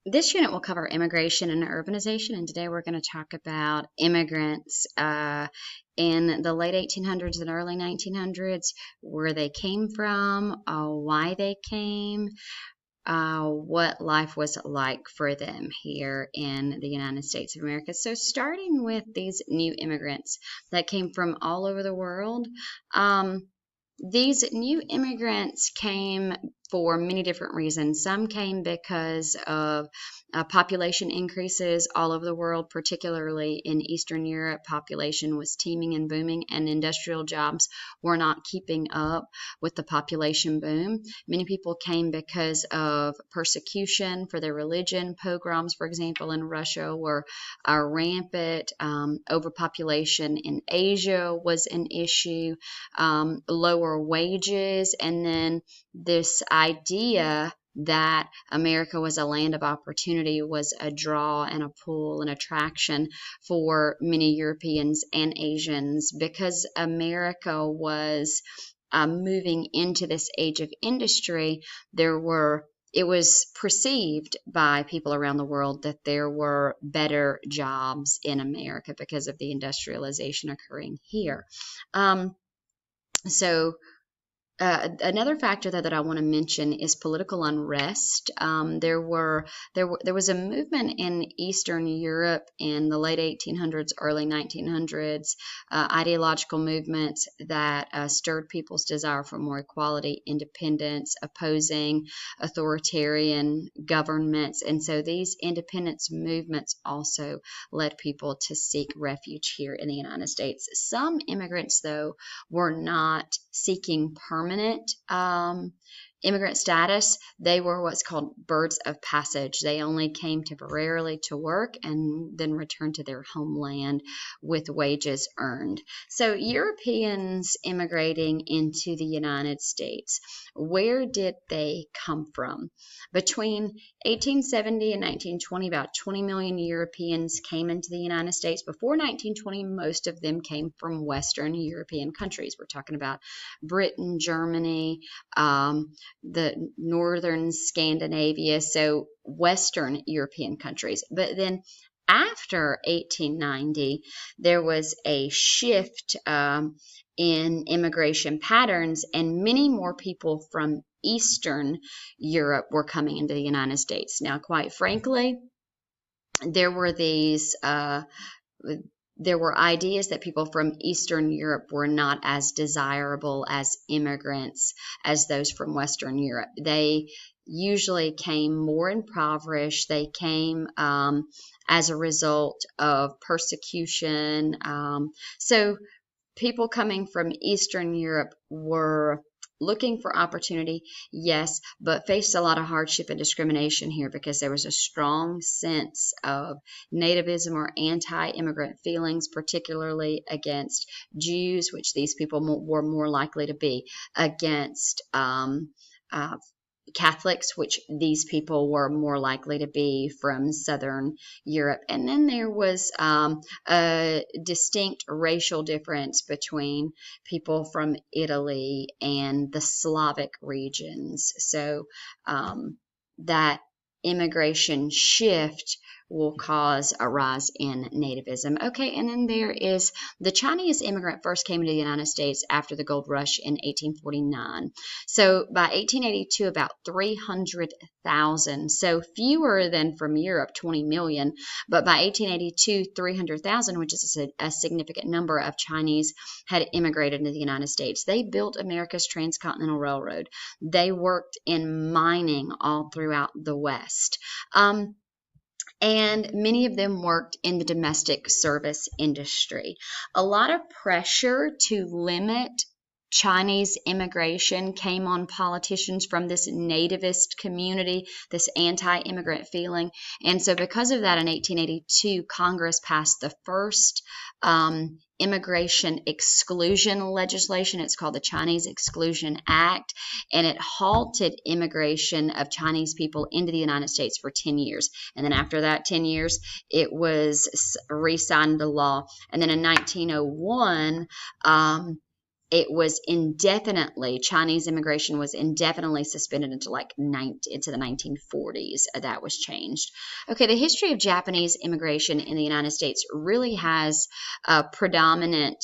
This unit will cover immigration and urbanization, and today we're going to talk about immigrants in the late 1800s and early 1900s, where they came from, why they came, what life was like for them here in the United States of America. So, starting with these new immigrants that came from all over the world, these new immigrants came for many different reasons. Some came because of population increases all over the world, particularly in Eastern Europe. Population was teeming and booming, and industrial jobs were not keeping up with the population boom. Many people came because of persecution for their religion. Pogroms, for example, in Russia were rampant. Overpopulation in Asia was an issue. Lower wages, and then this idea that America was a land of opportunity was a draw and a pull and attraction for many Europeans and Asians because America was moving into this age of industry. It was perceived by people around the world that there were better jobs in America because of the industrialization occurring here. So another factor that I want to mention is political unrest. There was a movement in Eastern Europe in the late 1800s, early 1900s, ideological movements that stirred people's desire for more equality, independence, opposing authoritarian governments, and so these independence movements also led people to seek refuge here in the United States. Some immigrants, though, were not seeking permanent immigrant status. They were what's called birds of passage. They only came temporarily to work and then returned to their homeland with wages earned. So, Europeans immigrating into the United States, where did they come from? Between 1870 and 1920, about 20 million Europeans came into the United States. Before 1920, most of them came from Western European countries. We're talking about Britain, Germany, the northern Scandinavia, so Western European countries. But then after 1890, there was a shift in immigration patterns, and many more people from Eastern Europe were coming into the United States. Now, quite frankly, there were these there were ideas that people from Eastern Europe were not as desirable as immigrants as those from Western Europe. They usually came more impoverished. They came as a result of persecution. So people coming from Eastern Europe were looking for opportunity, yes, but faced a lot of hardship and discrimination here because there was a strong sense of nativism or anti-immigrant feelings, particularly against Jews, which these people were more likely to be, against Catholics, which these people were more likely to be from Southern Europe. And then there was a distinct racial difference between people from Italy and the Slavic regions. So that immigration shift will cause a rise in nativism. Okay, and then there is the Chinese immigrant first came to the United States after the gold rush in 1849. So by 1882, about 300,000. So fewer than from Europe, 20 million. But by 1882, 300,000, which is a significant number of Chinese, had immigrated into the United States. They built America's Transcontinental Railroad. They worked in mining all throughout the West. And many of them worked in the domestic service industry. A lot of pressure to limit Chinese immigration came on politicians from this nativist community, this anti-immigrant feeling. And so because of that, in 1882, Congress passed the first immigration exclusion legislation. It's called the Chinese Exclusion Act, and it halted immigration of Chinese people into the United States for 10 years. And then after that 10 years, it was re-signed into law. And then in 1901, it was indefinitely, Chinese immigration was indefinitely suspended into into the 1940s. That was changed. Okay, the history of Japanese immigration in the United States really has a predominant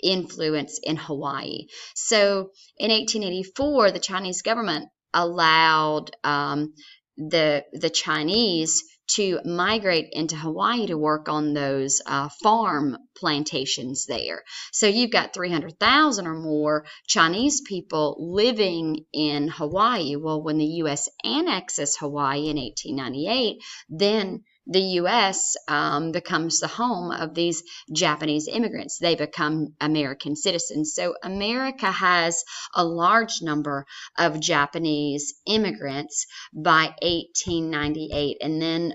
influence in Hawaii. So in 1884, the Chinese government allowed the Chinese to migrate into Hawaii to work on those farm plantations there. So you've got 300,000 or more Chinese people living in Hawaii. Well, when the U.S. annexes Hawaii in 1898, then the U.S. Becomes the home of these Japanese immigrants. They become American citizens. So America has a large number of Japanese immigrants by 1898. And then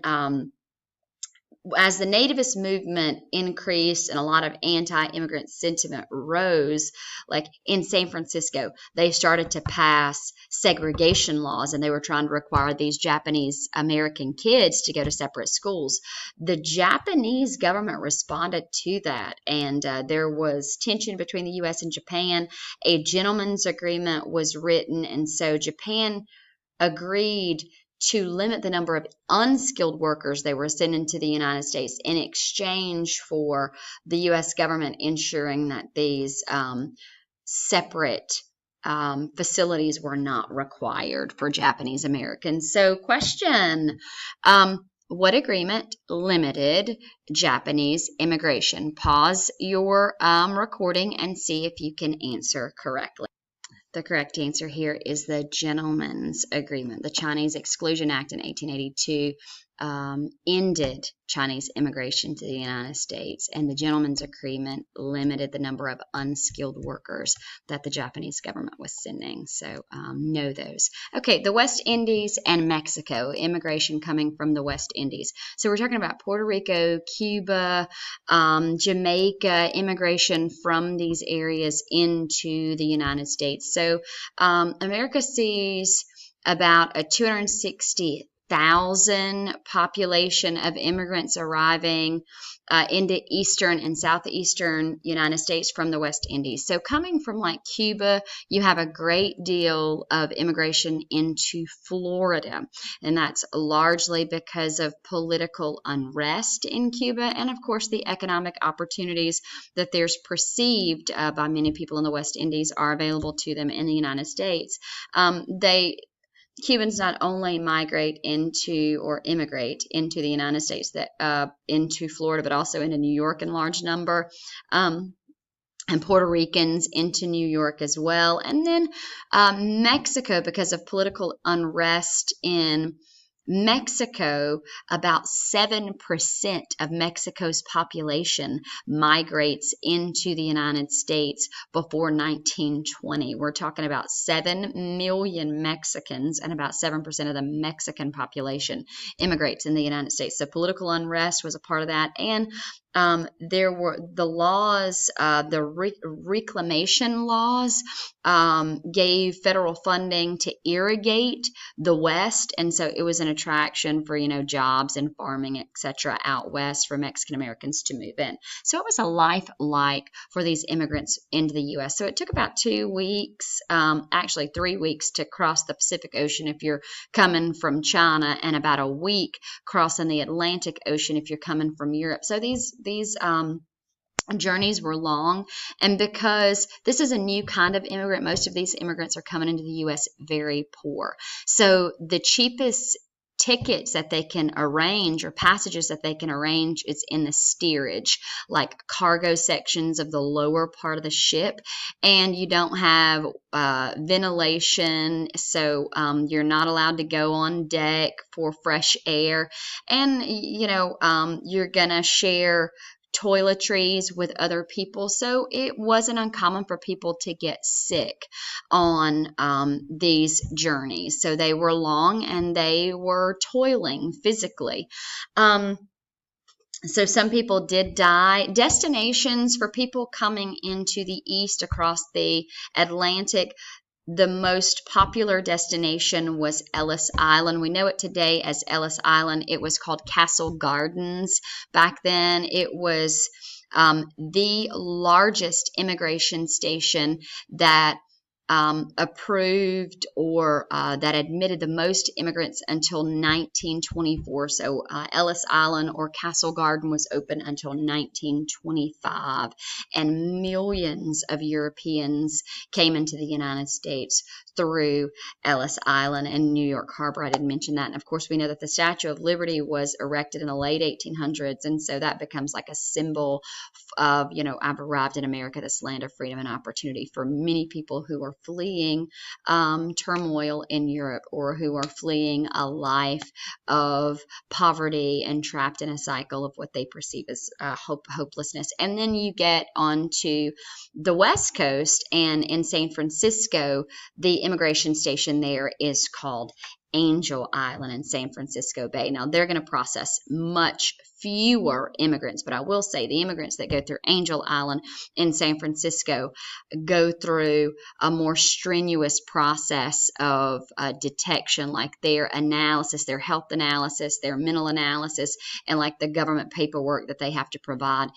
as the nativist movement increased and a lot of anti-immigrant sentiment rose, like in San Francisco, they started to pass segregation laws, and they were trying to require these Japanese American kids to go to separate schools. The Japanese government responded to that, and there was tension between the U.S. and Japan. A gentleman's agreement was written, and so Japan agreed to limit the number of unskilled workers they were sending to the United States in exchange for the U.S. government ensuring that these separate facilities were not required for Japanese Americans. So, question. What agreement limited Japanese immigration? Pause your recording and see if you can answer correctly. The correct answer here is the Gentleman's Agreement. The Chinese Exclusion Act in 1882 ended Chinese immigration to the United States, and the Gentleman's Agreement limited the number of unskilled workers that the Japanese government was sending. So know those. Okay, the West Indies and Mexico, immigration coming from the West Indies. So we're talking about Puerto Rico, Cuba, Jamaica, immigration from these areas into the United States. So America sees about a 260,000 population of immigrants arriving into eastern and southeastern United States from the West Indies. So coming from like Cuba, you have a great deal of immigration into Florida, and that's largely because of political unrest in Cuba and, of course, the economic opportunities that there's perceived by many people in the West Indies are available to them in the United States. Cubans not only migrate into or immigrate into the United States, into Florida, but also into New York in large number, and Puerto Ricans into New York as well. And then Mexico, because of political unrest in Mexico, about 7% of Mexico's population migrates into the United States before 1920. We're talking about 7 million Mexicans, and about 7% of the Mexican population immigrates in the United States. So political unrest was a part of that. And there were the laws, the reclamation laws gave federal funding to irrigate the West, and so it was an attraction for jobs and farming, etc., out west for Mexican Americans to move in. So it was a life like for these immigrants into the U.S. So it took about 2 weeks, actually 3 weeks, to cross the Pacific Ocean if you're coming from China, and about a week crossing the Atlantic Ocean if you're coming from Europe. So these journeys were long, and because this is a new kind of immigrant, most of these immigrants are coming into the U.S. very poor. So the cheapest tickets that they can arrange, or passages that they can arrange, is in the steerage, like cargo sections of the lower part of the ship, and you don't have ventilation, so you're not allowed to go on deck for fresh air, and you're gonna share toiletries with other people. So it wasn't uncommon for people to get sick on these journeys. So they were long and they were toiling physically. So some people did die. Destinations for people coming into the east across the Atlantic, the most popular destination was Ellis Island. We know it today as Ellis Island. It was called Castle Gardens back then. It was The largest immigration station that approved or that admitted the most immigrants until 1924. So Ellis Island or Castle Garden was open until 1925, and millions of Europeans came into the United States through Ellis Island and New York Harbor. I didn't mention that. And of course, we know that the Statue of Liberty was erected in the late 1800s, and so that becomes like a symbol of, I've arrived in America, this land of freedom and opportunity, for many people who are fleeing turmoil in Europe, or who are fleeing a life of poverty and trapped in a cycle of what they perceive as hopelessness. And then you get onto the West Coast, and in San Francisco, the immigration station there is called Angel Island in San Francisco Bay. Now, they're going to process much fewer immigrants, but I will say the immigrants that go through Angel Island in San Francisco go through a more strenuous process of detection, like their analysis, their health analysis, their mental analysis, and like the government paperwork that they have to provide.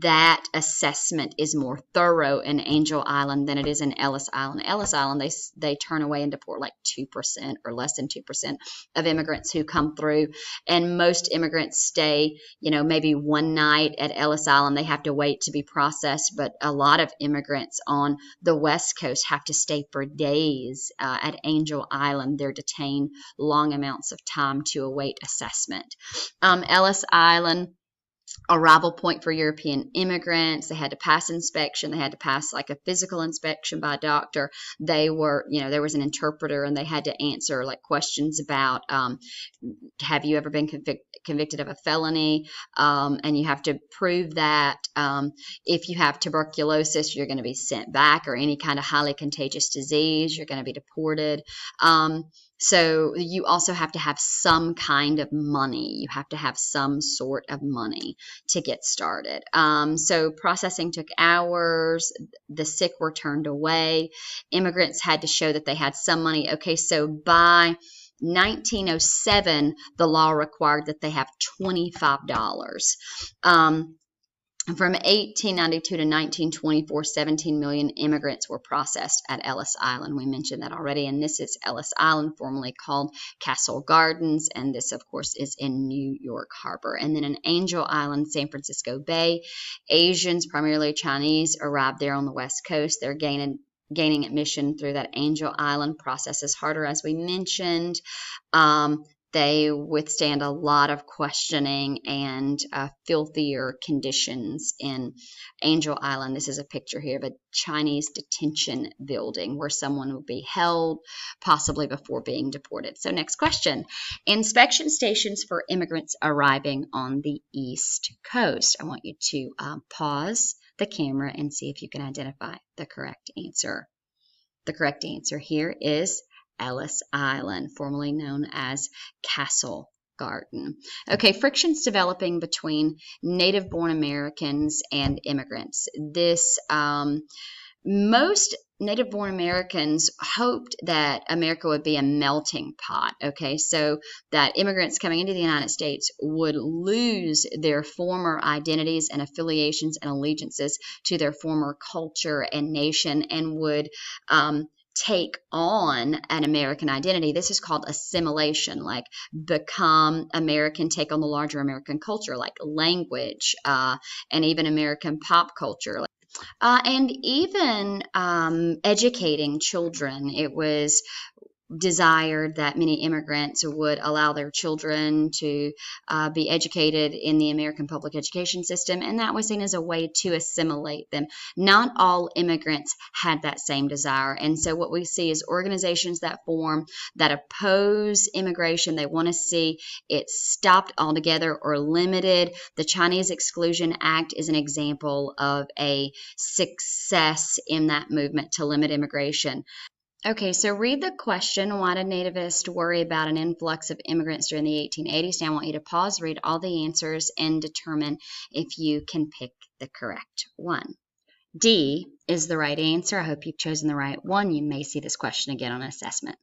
That assessment is more thorough in Angel Island than it is in Ellis Island. Ellis Island, they turn away and deport like 2% or less than 2% of immigrants who come through, and most immigrants stay, maybe one night at Ellis Island. They have to wait to be processed, but a lot of immigrants on the West Coast have to stay for days at Angel Island. They're detained long amounts of time to await assessment. Ellis Island, arrival point for European immigrants. They had to pass inspection. They had to pass like a physical inspection by a doctor. They were, there was an interpreter, and they had to answer like questions about, have you ever been convicted of a felony? And you have to prove that. If you have tuberculosis, you're going to be sent back, or any kind of highly contagious disease, you're going to be deported. So you also have to have some kind of money. You have to have some sort of money to get started. So processing took hours. The sick were turned away. Immigrants had to show that they had some money. Okay, so by 1907, the law required that they have $25. From 1892 to 1924, 17 million immigrants were processed at Ellis Island. We mentioned that already, and this is Ellis Island, formerly called Castle Gardens, and this, of course, is in New York Harbor. And then in Angel Island, San Francisco Bay, Asians, primarily Chinese, arrived there on the West Coast. They're gaining admission through that Angel Island. Process is harder, as we mentioned. They withstand a lot of questioning and filthier conditions in Angel Island. This is a picture here of a Chinese detention building where someone would be held, possibly before being deported. So next question. Inspection stations for immigrants arriving on the East Coast. I want you to pause the camera and see if you can identify the correct answer. The correct answer here is Ellis Island, formerly known as Castle Garden. Okay, frictions developing between native-born Americans and immigrants. Most native-born Americans hoped that America would be a melting pot, okay, so that immigrants coming into the United States would lose their former identities and affiliations and allegiances to their former culture and nation, and would take on an American identity. This is called assimilation, like become American, take on the larger American culture, like language, and even American pop culture. And even educating children. It was desired that many immigrants would allow their children to be educated in the American public education system, and that was seen as a way to assimilate them. Not all immigrants had that same desire, and so what we see is organizations that form that oppose immigration. They want to see it stopped altogether or limited. The Chinese Exclusion Act is an example of a success in that movement to limit immigration. Okay, so read the question, why did nativists worry about an influx of immigrants during the 1880s? Now I want you to pause, read all the answers, and determine if you can pick the correct one. D is the right answer. I hope you've chosen the right one. You may see this question again on assessment.